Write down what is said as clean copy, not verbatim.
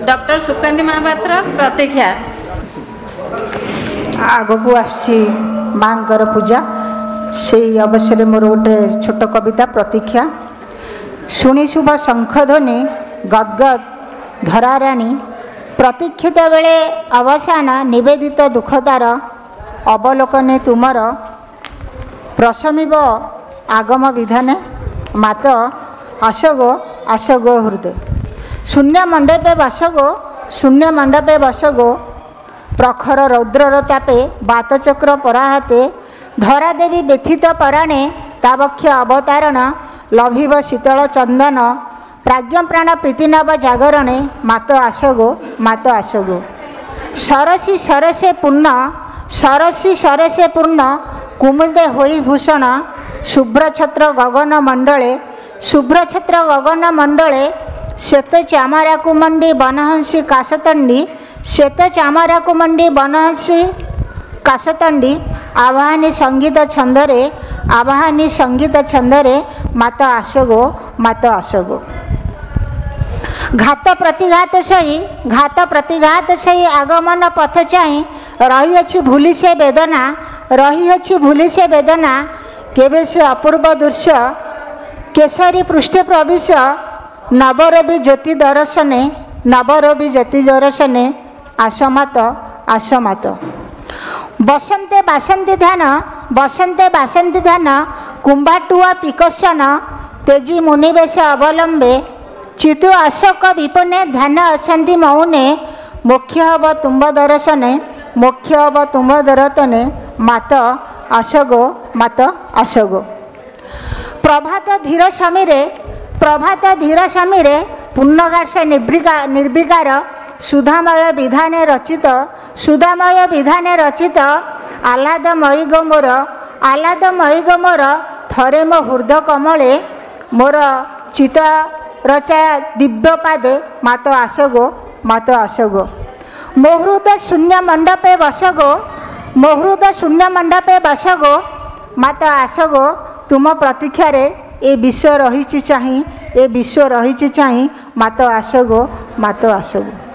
Doctor सुकांती महापात्र प्रतीक्षा। आगक आसी माँकर पूजा से अवसर मोर गोटे छोट कविता प्रतीक्षा। शुणी शुभ शंखध्वनि गदगद धराराणी प्रतीक्षित बेले अवसान निवेदित दुखदार अवलोकने तुमर प्रशमिव आगम विधाने मात आशगो आशगो हृदय शून्य मंडपे बसगो शून्य मंडपे बसगो प्रखर रौद्रर तापे बातचक्र पराहाते धरा देवी व्यथित पराणे तावक्ष अवतारण लभिव शीतल चंदन प्राज्ञ प्राण प्रीतिनव जागरणे मात आशगो मात आशगो सरसी सरसे पूर्ण सरसी सरसे पूर्ण कुमुदे होई भूषण शुभ्रछत्र गगन मंडले शुभ्रछत्र गगन मंडले श्वेत चामरा कुमंडी बनहंसी काशतंडी श्वेत चामरा कुमंडी बनहंसी काशतंडी आवाहनी संगीत छंदरे आवाहनी संगीत छंदरे मात आशगो मात आशगो घात प्रतिघात सही आगमन पथ चाहि रही भूली से वेदना रही भूली से वेदना केवे से अपूर्व दृश्य केसरी पृष्ठे प्रवेश नवरवि ज्योति दर्शने नवरवि ज्योति दर्शने आसमात आसमात बसंते बासंती ध्यान कुंभाटुआ पिकसन तेजी मुनिवेश अवलंबे चितु अशोक विपने ध्यान अछंती मौने मोक्ष हब तुम्ब दर्शने मोक्ष हब तुम्ब दरतने मात आशगो मात आशगो प्रभात धीर समीरे पुण्यगार्ष निर्विकार सुधामय विधाने रचित आह्लादमयी गोमोर थरे मो हृदय कमले मोर चित रचा दिव्य पादे मात आशगो मात आशगो मोहृद शून्य मंडपे बसगो मात आशगो तुम प्रतीक्षा रे ए विश्व रही चाहि मात आशगो मात आशगो।